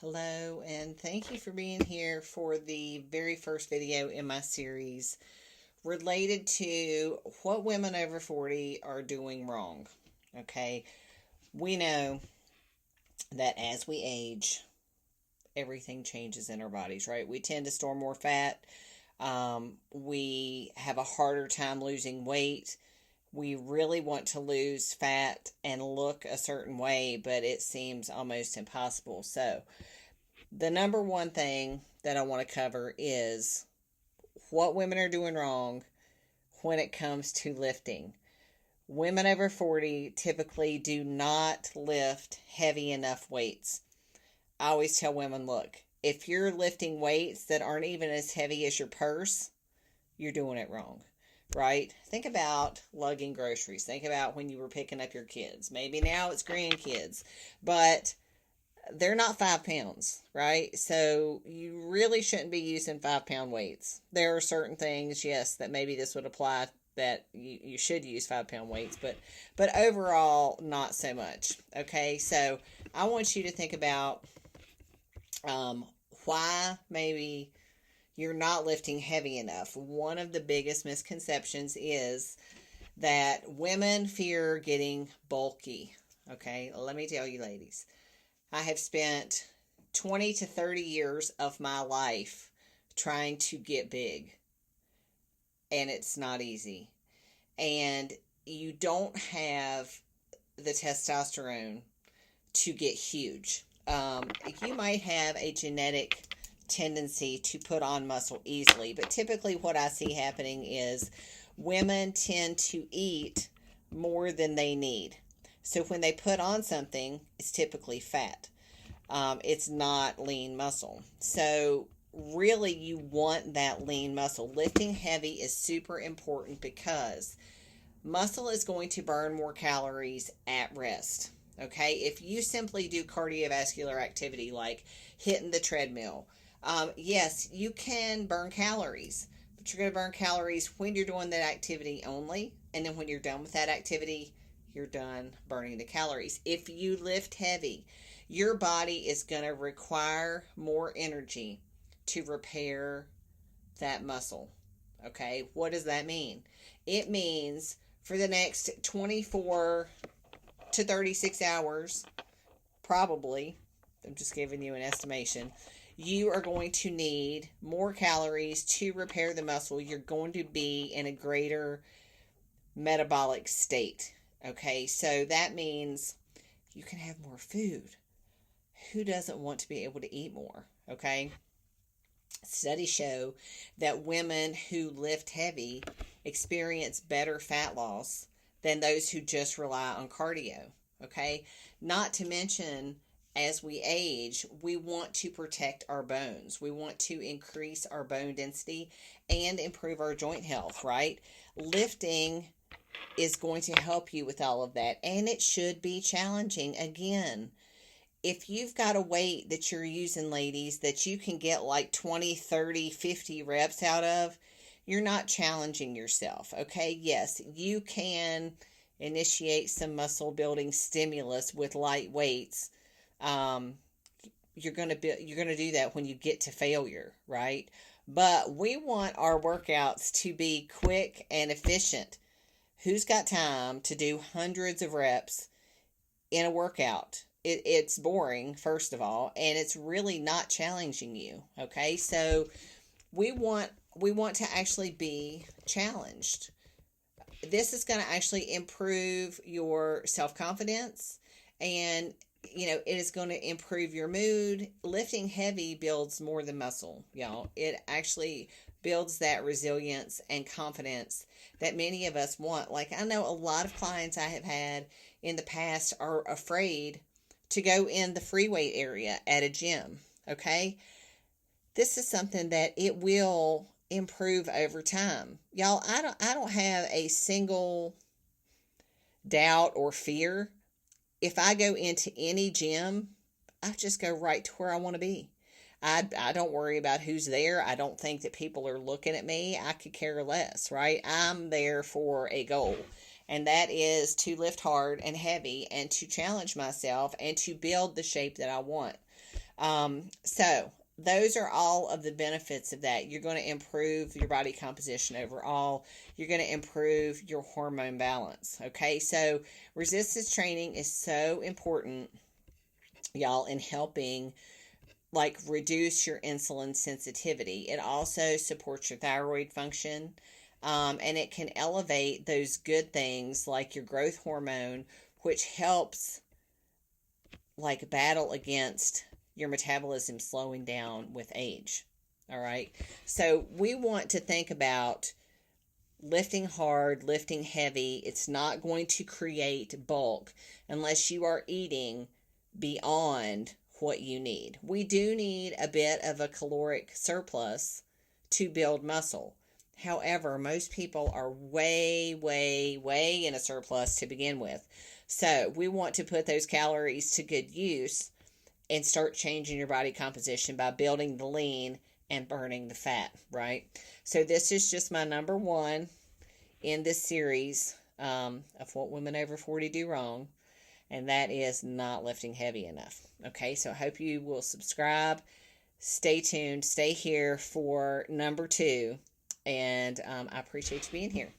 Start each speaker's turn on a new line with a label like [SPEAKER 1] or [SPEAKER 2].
[SPEAKER 1] Hello, and thank you for being here for the very first video in my series related to what women over 40 are doing wrong. Okay, we know that as we age, everything changes in our bodies, right? We tend to store more fat, we have a harder time losing weight. We really want to lose fat and look a certain way, but it seems almost impossible. So, the number one thing that I want to cover is what women are doing wrong when it comes to lifting. Women over 40 typically do not lift heavy enough weights. I always tell women, look, if you're lifting weights that aren't even as heavy as your purse, you're doing it wrong, right? Think about lugging groceries. Think about when you were picking up your kids. Maybe now it's grandkids, but they're not 5 pounds, right? So you really shouldn't be using 5 pound weights. There are certain things, yes, that maybe this would apply that you should use 5 pound weights, but overall, not so much. Okay, so I want you to think about why maybe you're not lifting heavy enough. One of the biggest misconceptions is that women fear getting bulky. Okay, let me tell you, ladies. I have spent 20 to 30 years of my life trying to get big, and it's not easy. And you don't have the testosterone to get huge. You might have a genetic tendency to put on muscle easily, but typically what I see happening is women tend to eat more than they need. So when they put on something, it's typically fat. It's not lean muscle. So really you want that lean muscle. Lifting heavy is super important because muscle is going to burn more calories at rest. Okay, if you simply do cardiovascular activity like hitting the treadmill, yes, you can burn calories, but you're going to burn calories when you're doing that activity only, and then when you're done with that activity, you're done burning the calories. If you lift heavy, your body is going to require more energy to repair that muscle. Okay, what does that mean? It means for the next 24 to 36 hours, probably, I'm just giving you an estimation, you are going to need more calories to repair the muscle. You're going to be in a greater metabolic state. Okay, so that means you can have more food. Who doesn't want to be able to eat more? Okay, studies show that women who lift heavy experience better fat loss than those who just rely on cardio. Okay, not to mention, as we age, we want to protect our bones. We want to increase our bone density and improve our joint health, right? Lifting is going to help you with all of that, and it should be challenging. Again, if you've got a weight that you're using, ladies, that you can get like 20, 30, 50 reps out of, you're not challenging yourself. Okay, yes, you can initiate some muscle building stimulus with light weights. You're going to do that when you get to failure, right? But we want our workouts to be quick and efficient. Who's got time to do hundreds of reps in a workout? It's boring, first of all, and it's really not challenging you. Okay, so we want to actually be challenged. This is going to actually improve your self-confidence, and it is going to improve your mood. Lifting heavy builds more than muscle, y'all. It actually builds that resilience and confidence that many of us want. Like, I know a lot of clients I have had in the past are afraid to go in the free weight area at a gym. Okay, this is something that it will improve over time, y'all. I don't have a single doubt or fear. If I go into any gym, I just go right to where I want to be. I don't worry about who's there. I don't think that people are looking at me. I could care less, right? I'm there for a goal, and that is to lift hard and heavy and to challenge myself and to build the shape that I want. So those are all of the benefits of that. You're going to improve your body composition overall. You're going to improve your hormone balance. Okay, so resistance training is so important, y'all, in helping like reduce your insulin sensitivity. It also supports your thyroid function, and it can elevate those good things like your growth hormone, which helps like battle against your metabolism slowing down with age. All right. So we want to think about lifting hard, lifting heavy. It's not going to create bulk unless you are eating beyond what you need. We do need a bit of a caloric surplus to build muscle. However, most people are way, way, way in a surplus to begin with. So we want to put those calories to good use and start changing your body composition by building the lean and burning the fat, right? So this is just my number one in this series of what women over 40 do wrong, and that is not lifting heavy enough. Okay, so I hope you will subscribe. Stay tuned. Stay here for number two, and I appreciate you being here.